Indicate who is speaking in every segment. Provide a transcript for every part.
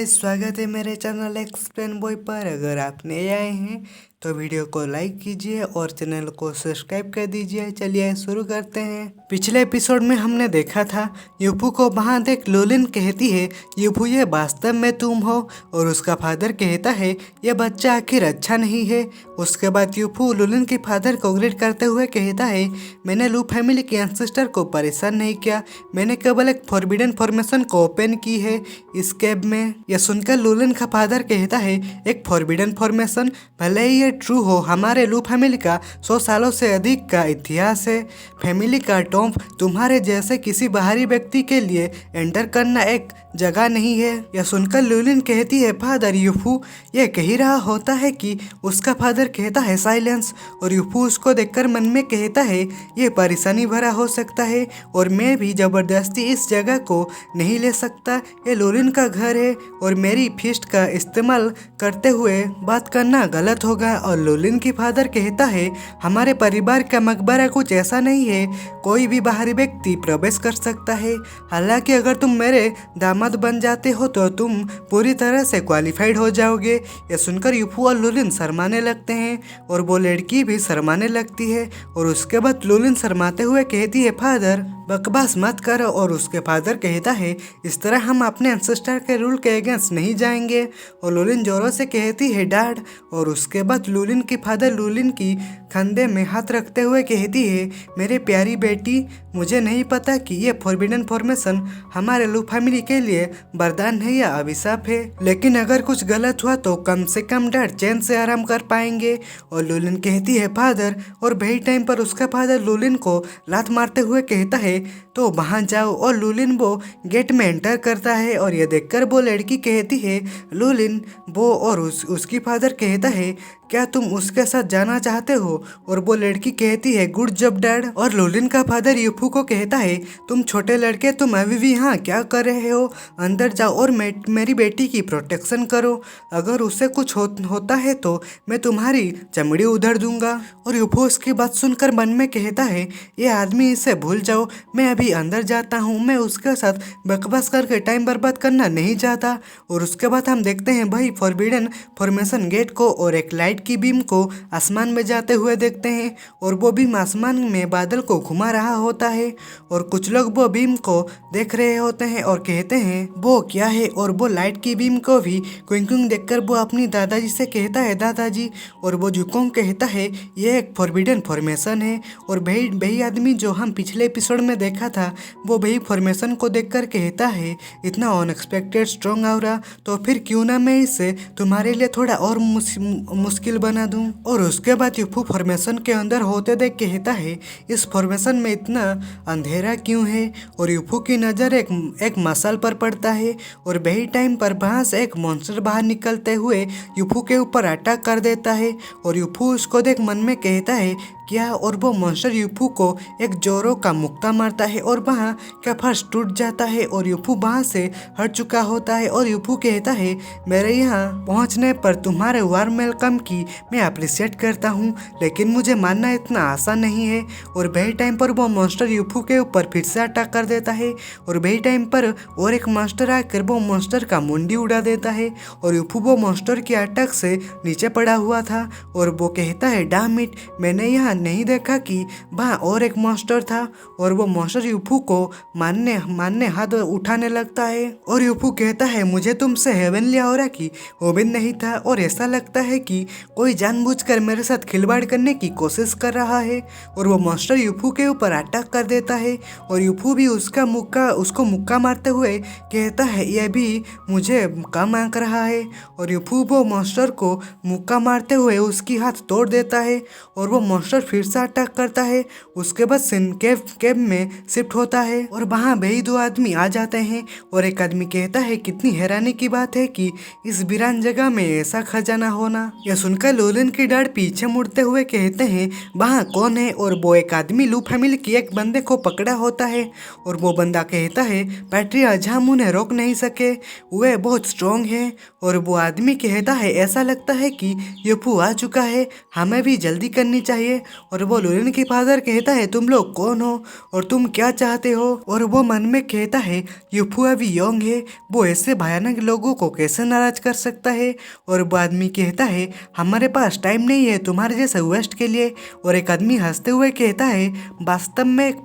Speaker 1: Guys, स्वागत है मेरे चैनल एक्सप्लेन बॉय पर। अगर आप नए आए हैं तो वीडियो को लाइक कीजिए और चैनल को सब्सक्राइब कर दीजिए। चलिए शुरू करते हैं। पिछले एपिसोड में हमने देखा था यूफू को वहाँ देख लोलिन कहती है, यूफू ये वास्तव में तुम हो? और उसका फादर कहता है ये बच्चा आखिर अच्छा नहीं है। उसके बाद यूफू लोलिन के फादर को ग्रेट करते हुए कहता है, मैंने लू फैमिली के एंसेस्टर को परेशान नहीं किया, मैंने केवल एक फॉरबिडन फॉर्मेशन को ओपन की है इस केव में। यह सुनकर लोलिन का फादर कहता है, एक फॉरबिडन फॉर्मेशन? भले ही ये ट्रू हो, हमारे लू फैमिली का 100 सालों से अधिक का इतिहास है। फैमिली का टॉम्ब तुम्हारे जैसे किसी बाहरी व्यक्ति के लिए एंटर करना एक जगह नहीं है। यह सुनकर लोलिन कहती है, फादर यूफू ये कह रहा होता है कि उसका फादर कहता है साइलेंस, और यूफू उसको देखकर मन में कहता है ये परेशानी भरा हो सकता है और मैं भी जबरदस्ती इस जगह को नहीं ले सकता। ये लोलिन का घर है और मेरी फिस्ट का इस्तेमाल करते हुए बात करना गलत होगा। और लोलिन की फादर कहता है, हमारे परिवार का मकबरा कुछ ऐसा नहीं है, कोई भी बाहरी व्यक्ति प्रवेश कर सकता है। हालांकि अगर तुम मेरे दामाद बन जाते हो तो तुम पूरी तरह से क्वालिफाइड हो जाओगे। यह सुनकर यूफू और लोलिन शर्माने लगते हैं और वो लड़की भी शर्माने लगती है। और उसके बाद लोलिन शर्माते हुए कहती है, फादर बकवास मत करो। और उसके फादर कहता है, इस तरह हम अपने एंसेस्टर के रूल के अगेंस्ट नहीं जाएंगे। और लोलिन जोरों से कहती है, डैड। और उसके बाद लोलिन की फादर लोलिन की कंधे में हाथ रखते हुए कहती है, मेरे प्यारी बेटी, मुझे नहीं पता कि ये फॉरबिडन फॉर्मेशन हमारे लू फैमिली के लिए वरदान है या अभिशाप है, लेकिन अगर कुछ गलत हुआ तो कम से कम डैड चैन से आराम कर पाएंगे। और लोलिन कहती है, फादर। और वही टाइम पर उसका फादर लोलिन को लात मारते हुए कहता है, तो वहाँ जाओ। और लोलिन वो गेट में एंटर करता है और ये देखकर वो लड़की कहती है, लोलिन वो। और उसकी फादर कहता है, क्या तुम उसके साथ जाना चाहते हो? और वो लड़की कहती है, गुड जॉब डैड। और लोलिन का फादर यूफू को कहता है, तुम छोटे लड़के, तुम अभी भी यहाँ क्या कर रहे हो? अंदर जाओ और मेरी बेटी की प्रोटेक्शन करो। अगर उससे कुछ होता है तो मैं तुम्हारी चमड़ी उधेड़ दूंगा। और यूफू उसकी बात सुनकर मन में कहता है, ये आदमी, इसे भूल जाओ, मैं अभी अंदर जाता हूँ, मैं उसके साथ बकवास करके टाइम बर्बाद करना नहीं चाहता। और उसके बाद हम देखते हैं भाई फॉरबिडन फॉर्मेशन गेट को और एक लाइट की बीम को आसमान में जाते हुए देखते हैं। और वो बीम आसमान में बादल को घुमा रहा होता है और कुछ लोग वो बीम को देख रहे होते हैं और कहते हैं, वो क्या है? और वो लाइट की बीम को भी क्विंकिंग देखकर वो अपनी दादाजी से कहता है, दादाजी। और वो जुकोंग कहता है, ये एक फॉरबिडन फॉर्मेशन है। और वही आदमी जो हम पिछले एपिसोड में देखा था, वो वही फॉर्मेशन को देखकर कहता है, इतना अनएक्सपेक्टेड स्ट्रॉन्ग ऑरा, तो फिर क्यों ना मैं इसे तुम्हारे लिए थोड़ा और मुश्किल बना दूं। और उसके बाद यूफू फॉर्मेशन के अंदर होते देख कहता है, इस फॉर्मेशन में इतना अंधेरा क्यों है? और यूफू की नज़र एक मसाल पर पड़ता है और वही टाइम पर वहाँ से एक मॉन्स्टर बाहर निकलते हुए यूफू के ऊपर अटैक कर देता है। और यूफू उसको देख मन में कहता है, क्या? और वो मॉन्स्टर यूफू को एक जोरों का मुक्का मारता है और वहाँ का फर्श टूट जाता है और यूफू वहाँ से हट चुका होता है। और यूफू कहता है, मेरे यहाँ पहुँचने पर तुम्हारे वार्म वेलकम की मैं अप्रिशिएट करता हूँ, लेकिन मुझे मानना इतना आसान नहीं है। और वही टाइम पर वो मॉन्स्टर यूफू के ऊपर फिर से अटैक कर देता है और वही टाइम पर और एक मॉन्स्टर आकर वो मॉन्स्टर का मुंडी उड़ा देता है। और यूफू वो मॉन्स्टर के अटैक से नीचे पड़ा हुआ था और वो कहता है, डैम इट, मैंने यहाँ नहीं देखा कि वहाँ और एक मॉन्स्टर था। और वो मॉन्स्टर यूफू को मारने हाथ उठाने लगता है और यूफू कहता है, मुझे तुमसे हेवनली ऑरा की उम्मीद नहीं था और ऐसा लगता है कि कोई जानबूझकर मेरे साथ खिलवाड़ करने की कोशिश कर रहा है। और वो मॉन्स्टर यूफू के ऊपर अटैक कर देता है और यूफू भी उसको मुक्का मारते हुए कहता है, यह भी मुझे कम आंक रहा है। और यूफू वो मॉन्स्टर को मुक्का मारते हुए उसकी हाथ तोड़ देता है और वो मॉन्स्टर फिर से अटैक करता है। उसके बाद सिन केव में शिफ्ट होता है और वहाँ वही दो आदमी आ जाते हैं और एक आदमी कहता है, कितनी हैरानी की बात है कि इस वीरान जगह में ऐसा खजाना होना। यह सुनकर लोलिन की डैड पीछे मुड़ते हुए कहते हैं, वहाँ कौन है? और वो एक आदमी लू फैमिली के एक बंदे को पकड़ा होता है और वो बंदा कहता है, पैट्रिया हम उन्हें रोक नहीं सके, वे बहुत स्ट्रॉन्ग है। और वो आदमी कहता है, ऐसा लगता है कि यूफू आ चुका है, हमें भी जल्दी करनी चाहिए। और वो लुलिन के फादर कहता है तुम लोग कौन हो और तुम क्या चाहते हो। और वो मन में कहता है यूफू अभी यंग है, वो ऐसे भयानक लोगों को कैसे नाराज कर सकता है। और वो आदमी कहता है हमारे पास टाइम नहीं है तुम्हारे जैसे वेस्ट के लिए। और एक आदमी हंसते हुए कहता है वास्तव में एक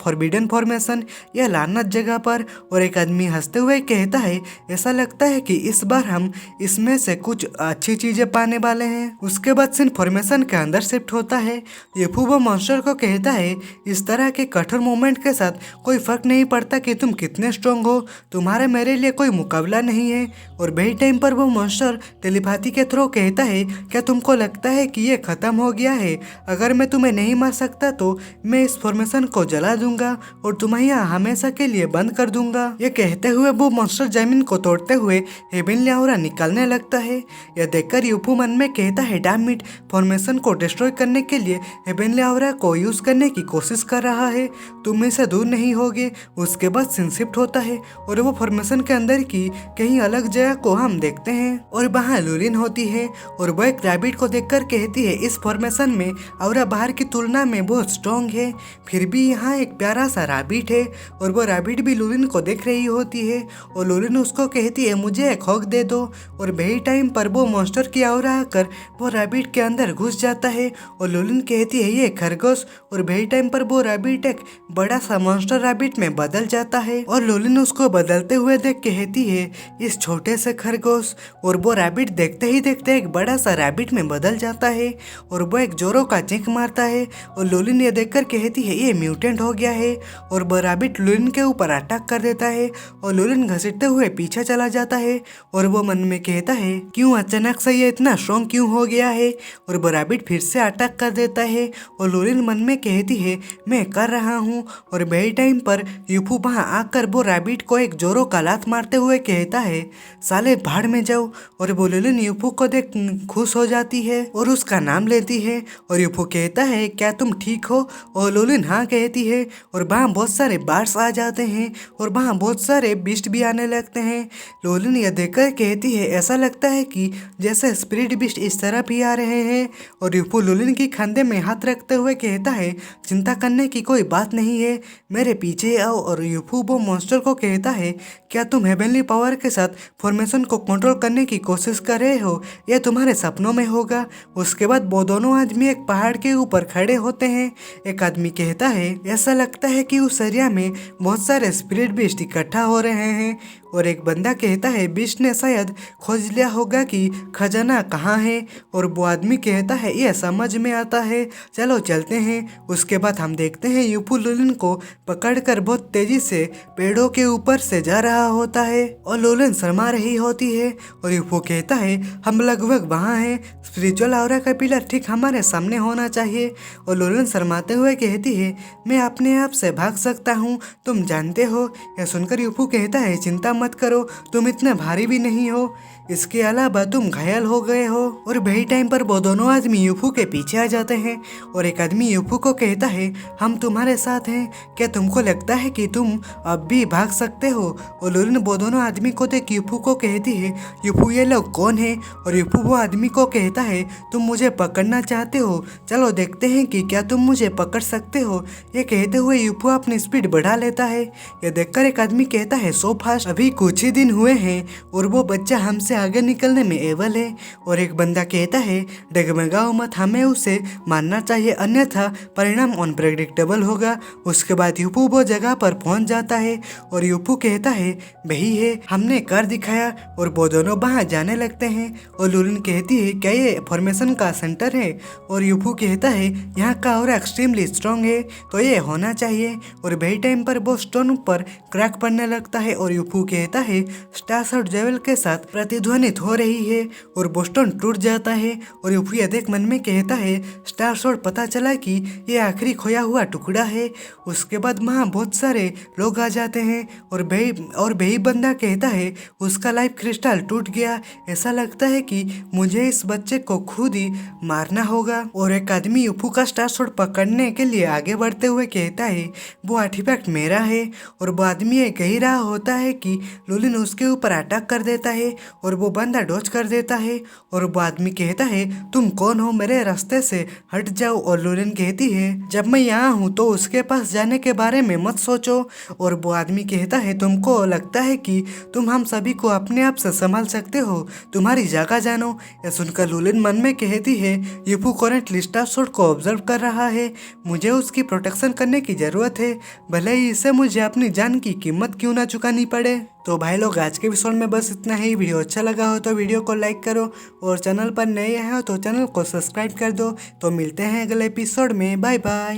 Speaker 1: फॉरबिडन फॉर्मेशन या लानत जगह पर। और एक आदमी हंसते हुए कहता है ऐसा लगता है कि इस बार हम इसमें से कुछ अच्छी चीजें पाने वाले हैं। उसके बाद सीन फॉर्मेशन के अंदर शिफ्ट होता है। यूफू वो मॉन्स्टर को कहता है इस तरह के कठोर मूवमेंट के साथ कोई फर्क नहीं पड़ता कि तुम कितने स्ट्रांग हो, तुम्हारे मेरे लिए कोई मुकाबला नहीं है। और वही टाइम पर वो मॉन्स्टर टेलीपैथी के थ्रू कहता है क्या तुमको लगता है कि ये खत्म हो गया है? अगर मैं तुम्हें नहीं मार सकता तो मैं इस फॉर्मेशन को जला दूंगा और तुम्हें यहाँ हमेशा के लिए बंद कर दूंगा। ये कहते हुए वो मॉन्स्टर जमीन को तोड़ते हुए हेवनली ऑरा निकालने लगता है। यह देखकर यूफू मन में कहता है डैम इट, फॉर्मेशन को डिस्ट्रॉय करने के लिए हेवनली ऑरा को यूज करने की कोशिश कर रहा है, तुम इससे दूर नहीं होगे। उसके बाद सीन शिफ्ट होता है और वो फॉर्मेशन के अंदर की कहीं अलग जगह को हम देखते हैं और वहाँ लुलिन होती है और वो एक रैबिट को देखकर कहती है इस फॉर्मेशन में ऑरा बाहर की तुलना में बहुत स्ट्रॉन्ग है, फिर भी यहाँ एक प्यारा सा रैबिट है। और वो रैबिट भी लुलिन को देख रही होती है और लुलिन उसको कहती है मुझे एक हॉक दे दो। और वही टाइम पर वो मॉन्स्टर की ऑरा आकर वो रैबिट के अंदर घुस जाता है और लुलिन कहती है ये खरगोश। और वही टाइम पर वो रैबिट एक बड़ा सा मॉन्स्टर रैबिट में बदल जाता है और लुलिन उसको बदलते हुए देख कहती है इस छोटे से खरगोश। और वो रैबिट देखते ही देखते एक बड़ा सा रैबिट में बदल जाता है और वो एक जोरों का चीख मारता है और लुलिन ये देखकर कहती है ये म्यूटेंट हो गया है। और वो रैबिट लुलिन के ऊपर अटैक कर देता है और लुलिन घसीटते हुए पीछे चला जाता है और वो मन में कहता है क्यों अचानक से ये इतना स्ट्रॉन्ग क्यों हो गया है। और वो रैबिट फिर से अटैक कर देता है और लुलिन मन में कहती है मैं कर रहा हूँ। और वही टाइम पर यूफू वहाँ आकर वो रैबिट को एक जोरों का लात मारते हुए कहता है साले भाड़ में जाओ। और वो लुलिन यूफू को देख खुश हो जाती है और उसका नाम लेती है और यूफू कहता है क्या तुम ठीक हो? और लुलिन हाँ कहती है और वहाँ बहुत सारे बार्ड्स आ जाते हैं और वहाँ बहुत सारे बीस्ट भी आने लगते हैं। लुलिन यह देखकर कहती है ऐसा लगता है कि जैसे स्पिरिट बीस्ट इस तरह भी आ रहे हैं। और यूफू लुलिन की कंधे में हाथ रखते हुए कहता है चिंता करने की कोई बात नहीं है, मेरे पीछे आओ। और यूफू वो मॉन्स्टर को कहता है क्या तुम हेवनली पावर के साथ फॉर्मेशन को कंट्रोल करने की कोशिश कर रहे हो? यह तुम्हारे सपनों में होगा। उसके बाद वो दोनों आदमी एक पहाड़ के ऊपर खड़े होते हैं। एक आदमी कहता है ऐसा लगता है कि उस एरिया में बहुत सारे स्पिरिट बीस्ट इकट्ठा हो रहे हैं। और एक बंदा कहता है बीस्ट ने शायद खोज लिया होगा कि खजाना कहाँ है। और वो आदमी कहता है यह समझ में आता है, चलो चलते हैं। उसके बाद हम देखते हैं यूफू लुलिन को पकड़कर बहुत तेजी से पेड़ों के ऊपर से जा रहा होता है और लुलिन शर्मा रही होती है। और यूफू कहता है हम लगभग वहाँ हैं, स्पिरिचुअल ऑरा का पिलर ठीक हमारे सामने होना चाहिए। और लुलिन शर्माते हुए कहती है मैं अपने आप से भाग सकता हूँ, तुम जानते हो। यह सुनकर यूफू कहता है चिंता मत करो, तुम इतने भारी भी नहीं हो, इसके अलावा तुम घायल हो गए हो। और वही टाइम पर वो दोनों आदमी यूफू के पीछे आ जाते हैं और एक आदमी यूफू को कहता है हम तुम्हारे साथ हैं, क्या तुमको लगता है कि तुम अब भी भाग सकते हो? और लुलिन वो दोनों आदमी को देख यूफू को कहती है यूफू ये लोग कौन है? और यूफू वो आदमी को कहता है तुम मुझे पकड़ना चाहते हो, चलो देखते हैं कि क्या तुम मुझे पकड़ सकते हो। ये कहते हुए यूफू अपनी स्पीड बढ़ा लेता है। यह देखकर एक आदमी कहता है सो फास्ट, अभी कुछ ही दिन हुए हैं और वो बच्चा हमसे आगे निकलने में एवल है। और एक बंदा कहता है डगमगाओ मत, हमें उसे मारना चाहिए अन्यथा परिणाम अनप्रेडिक्टेबल होगा। उसके बाद यूफू वो जगह पर पहुंच जाता है और यूफू कहता है वही है, हमने कर दिखाया। और वो दोनों वहाँ जाने लगते हैं और लुलिन कहती है क्या ये फॉर्मेशन का सेंटर है? और यूफू कहता है यहाँ का और एक्सट्रीमली स्ट्रॉन्ग है तो ये होना चाहिए। और वही टाइम पर वो स्टोन पर क्रैक पड़ने लगता है और यूफू कहता है स्टार शॉट जेवल के साथ प्रतिध्वनित हो रही है और बोस्टन टूट जाता है। और यूफू यह देख मन में कहता है स्टार शॉट पता चला कि ये आखिरी खोया हुआ टुकड़ा है। उसके बाद वहाँ बहुत सारे लोग आ जाते हैं और बेही बंदा कहता है उसका लाइफ क्रिस्टल टूट गया, ऐसा लगता है कि मुझे इस बच्चे को खुद ही मारना होगा। और एक आदमी यूफू का स्टार शॉट पकड़ने के लिए आगे बढ़ते हुए कहता है वो आर्टिफैक्ट मेरा है। और वो आदमी ये कह रहा होता है कि लुलिन उसके ऊपर अटैक कर देता है और वो बंदा डॉज कर देता है और वो आदमी कहता है तुम कौन हो, मेरे रास्ते से हट जाओ। और लूलिन कहती है जब मैं यहाँ हूँ तो उसके पास जाने के बारे में मत सोचो। और वो आदमी कहता है तुमको लगता है कि तुम हम सभी को अपने आप से संभाल सकते हो, तुम्हारी जगह जानो। यह सुनकर लूलिन मन में कहती है यूफू करंटली स्टाफ शॉट को ऑब्जर्व कर रहा है, मुझे उसकी प्रोटेक्शन करने की जरूरत है, भले ही इससे मुझे अपनी जान की कीमत क्यों ना चुकानी पड़े। तो भाई लोग आज के एपिसोड में बस इतना ही। वीडियो अच्छा लगा हो तो वीडियो को लाइक करो और चैनल पर नए हैं हो तो चैनल को सब्सक्राइब कर दो। तो मिलते हैं अगले एपिसोड में, बाय बाय।